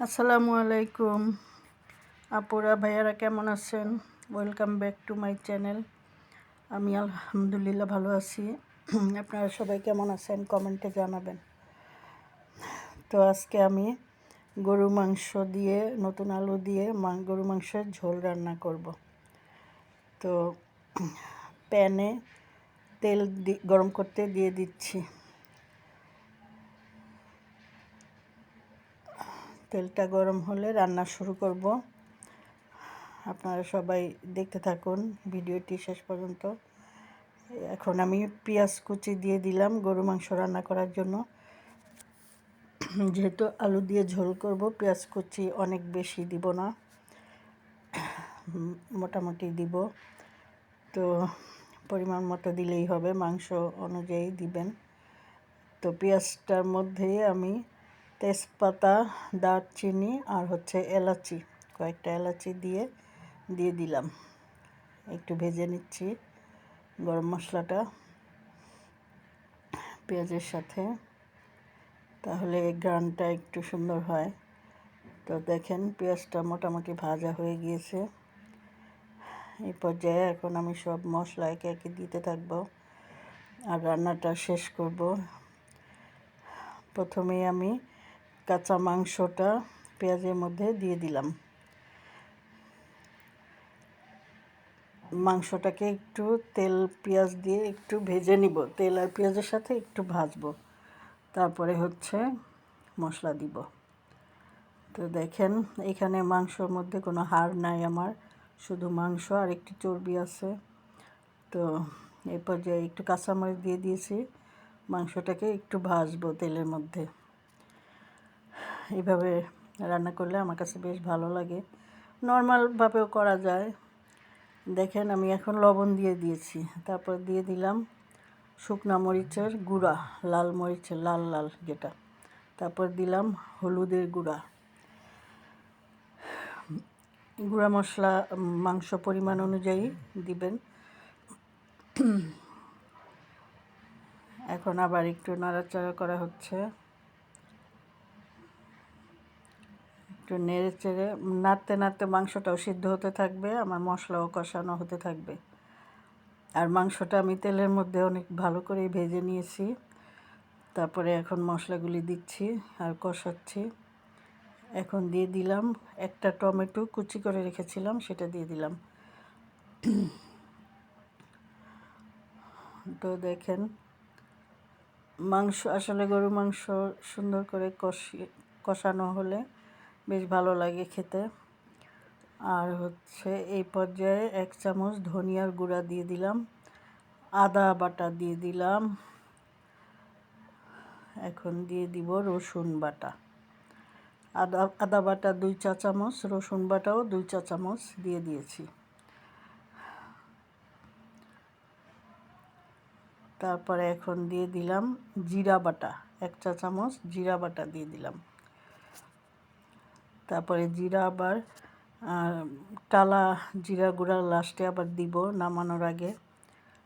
আসসালামু আলাইকুম আপুরা ভাইয়ারা, কেমন আছেন? Welcome back to my channel. আমি আলহামদুলিল্লাহ ভালো আছি। আপনারা সবাই কেমন আছেন কমেন্টে জানাবেন। তো আজকে আমি গরু মাংস দিয়ে, নতুন আলু দিয়ে গরু মাংসের ঝোল রান্না করব। তো প্যানে তেল গরম করতে দিয়ে দিচ্ছি। তেলটা গরম হলে রান্না শুরু করব। আপনারা সবাই দেখতে থাকুন ভিডিওটি শেষ পর্যন্ত। এখন আমি পেঁয়াজ কুচি দিয়ে দিলাম গরু মাংস রান্না করার জন্য। যেহেতু আলু দিয়ে ঝোল করব, পেঁয়াজ কুচি অনেক বেশি দিব না, মোটামুটি দিব। তো পরিমাণ মতো দিলেই হবে, মাংস অনুযায়ী দিবেন। তো পেঁয়াজটার মধ্যে আমি তেজপাতা, দারচিনি আর এলাচি, কয়েকটা এলাচি দিয়ে দিলাম। একটু ভেজে নিচ্ছি গরম মশলাটা পেঁয়াজের সাথে, তাহলে ঘ্রাণটা একটু সুন্দর হয়। তো দেখেন পেঁয়াজটা মোটামুটি ভাজা হয়ে গিয়েছে। এই পর্যায়ে এখন আমি সব মশলা একে একে দিতে থাকবো আর রান্নাটা শেষ করব। প্রথমেই আমি কাঁচা মাংসটা পেঁয়াজের মধ্যে দিয়ে দিলাম। মাংসটাকে একটু তেল পেঁয়াজ দিয়ে একটু ভেজে নিব, তেল আর পেঁয়াজের সাথে একটু ভাজবো, তারপরে মশলা দিব। তো দেখেন এখানে মাংসর মধ্যে কোনো হাড় নাই আমার, শুধু মাংস আর একটু চর্বি আছে। তো এই পর্যায়ে একটু কাঁচামরিচ দিয়ে দিয়েছি। মাংসটাকে একটু ভাজবো তেলের মধ্যে। এইভাবে রান্না করলে আমার কাছে বেশ ভালো লাগে, নর্মালভাবেও করা যায়। দেখেন আমি এখন লবণ দিয়ে দিয়েছি, তারপর দিয়ে দিলাম শুকনো মরিচের গুঁড়া, লাল মরিচের লাল লাল যেটা, তারপর দিলাম হলুদের গুঁড়া। গুঁড়া মশলা মাংস পরিমাণ অনুযায়ী দিবেন। এখন আবার একটু নাড়াচাড়া করা হচ্ছে, একটু নেড়ে চেড়ে নাড়তে নাড়তে মাংসটাও সিদ্ধ হতে থাকবে, আমার মশলাও কষানো হতে থাকবে। আর মাংসটা আমি তেলের মধ্যে অনেক ভালো করে ভেজে নিয়েছি। তারপরে এখন মশলাগুলি দিচ্ছি আর কষাচ্ছি। এখন দিয়ে দিলাম একটা টমেটো কুচি করে রেখেছিলাম, সেটা দিয়ে দিলাম। তো দেখেন মাংস, আসলে গরু মাংস সুন্দর করে কষানো হলে বেশ ভালো লাগে খেতে। আর এই পর্যায়ে 1 চামচ ধনিয়ার গুঁড়া দিয়ে দিলাম, আদা বাটা দিয়ে দিলাম। এখন দিয়ে দিব রসুন বাটা, আদা বাটা 2 চা চামচ, রসুন বাটাও 2 চা চামচ দিয়ে দিয়েছি। তারপরে এখন দিয়ে দিলাম জিরা বাটা, 1 চা চামচ জিরা বাটা দিয়ে দিলাম। তারপরে জিরা আবার টালা জিরা গুঁড়া লাস্টে আবার দিব, নামানোর আগে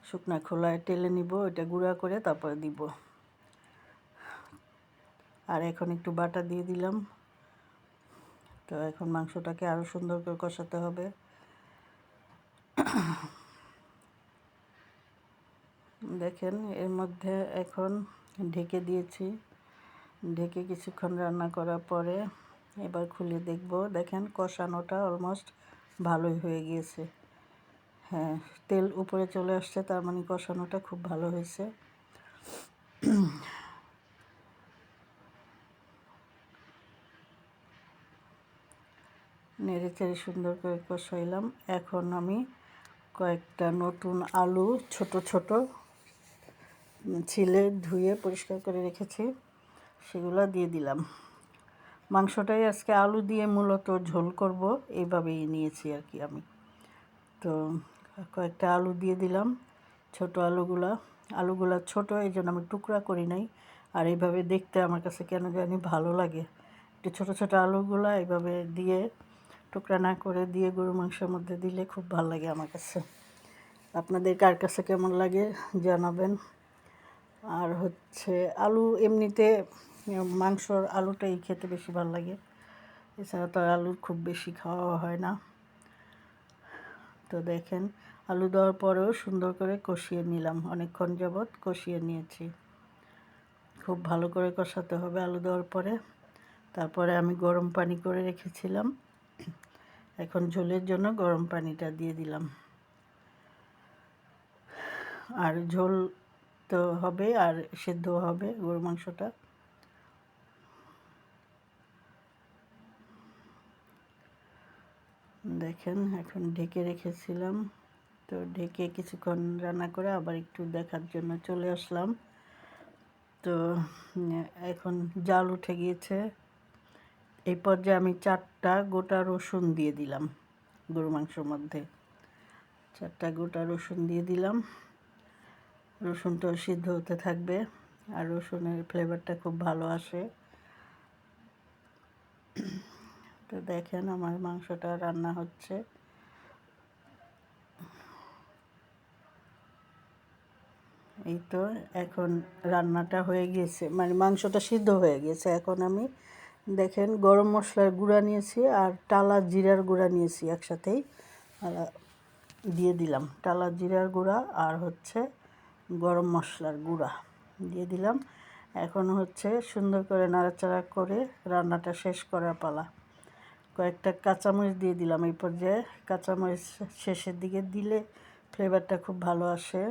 শুকনা খোলায় টেলে নিব, এটা গুঁড়া করে তারপরে দিব। আর এখন একটু বাটা দিয়ে দিলাম। তো এখন মাংসটাকে আরও সুন্দর করে কষাতে হবে। দেখেন এর মধ্যে এখন ঢেকে দিয়েছি, ঢেকে কিছুক্ষণ রান্না করার পরে এবার খুলে দেখব। দেখেন কষানোটা অলমোস্ট ভালোই হয়ে গিয়েছে। হ্যাঁ, তেল উপরে চলে আসছে, তার মানে কষানোটা খুব ভালো হয়েছে। নেড়ে চেড়ে সুন্দর করে কষাইলাম। এখন আমি কয়েকটা নতুন আলু ছোট ছোট ছিলে ধুয়ে পরিষ্কার করে রেখেছি, সেগুলো দিয়ে দিলাম। মাংসটাই আজকে আলু দিয়ে মূলত ঝোল করব, এইভাবেই নিয়েছি আর কি আমি। তো কয়েকটা আলু দিয়ে দিলাম, ছোট আলুগুলা ছোট, এই জন্য আমি টুকরা করি নাই। আর এইভাবে দেখতে আমার কাছে কেন জানি ভালো লাগে। একটু ছোট ছোট আলুগুলা এইভাবে দিয়ে, টুকরা না করে দিয়ে গরু মাংসের মধ্যে দিলে খুব ভালো লাগে আমার কাছে। আপনাদের কার কাছে কেমন লাগে জানাবেন। আর আলু এমনিতে মাংসর আলুটাই খেতে বেশি ভালো লাগে। এছাড়া তো আলুর খুব বেশি খাওয়া হয় না। তো দেখেন আলু দেওয়ার পরেও সুন্দর করে কষিয়ে নিলাম, অনেকক্ষণ যাবৎ কষিয়ে নিয়েছি। খুব ভালো করে কষাতে হবে আলু দেওয়ার পরে। তারপরে আমি গরম পানি করে রেখেছিলাম, এখন ঝোলের জন্য গরম পানিটা দিয়ে দিলাম। আর ঝোল তো হবে আর সেদ্ধ হবে গরু মাংসটা। দেখেন এখন ঢেকে রেখেছিলাম, তো ঢেকে কিছুক্ষণ রান্না করে আবার একটু দেখার জন্য চলে আসলাম। তো এখন জাল উঠে গিয়েছে। এই পর্যায়ে আমি 4টা গোটা রসুন দিয়ে দিলাম গরু মাংসের মধ্যে। 4টা গোটা রসুন দিয়ে দিলাম। রসুনটা সিদ্ধ হতে থাকবে, আর রসুনের ফ্লেভারটা খুব ভালো আসে। তো দেখেন আমার মাংসটা রান্না হচ্ছে। এই তো এখন রান্নাটা হয়ে গিয়েছে, মানে মাংসটা সিদ্ধ হয়ে গেছে। এখন আমি দেখেন গরম মশলার গুঁড়া নিয়েছি আর টালা জিরার গুঁড়া নিয়েছি, একসাথেই দিয়ে দিলাম। টালা জিরার গুঁড়া আর হচ্ছে গরম মশলার গুঁড়া দিয়ে দিলাম। এখন হচ্ছে সুন্দর করে নাড়াচাড়া করে রান্নাটা শেষ করার পালা। কয়েকটা কাঁচামরিচ দিয়ে দিলাম এই পর্যায়ে। কাঁচামরিচ শেষের দিকে দিলে ফ্লেভারটা খুব ভালো আসে,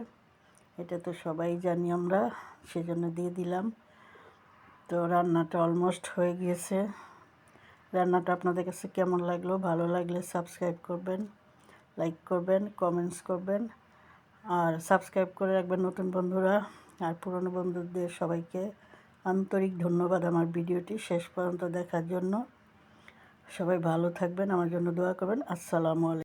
এটা তো সবাই জানি আমরা, সেজন্য দিয়ে দিলাম। তো রান্নাটা অলমোস্ট হয়ে গিয়েছে। রান্নাটা আপনাদের কাছে কেমন লাগলো? ভালো লাগলে সাবস্ক্রাইব করবেন, লাইক করবেন, কমেন্টস করবেন, আর সাবস্ক্রাইব করে রাখবেন নতুন বন্ধুরা। আর পুরনো বন্ধুদের সবাইকে আন্তরিক ধন্যবাদ আমার ভিডিওটি শেষ পর্যন্ত দেখার জন্য। সবাই ভালো থাকবেন, আমার জন্য দোয়া করবেন। আসসালামু আলাইকুম।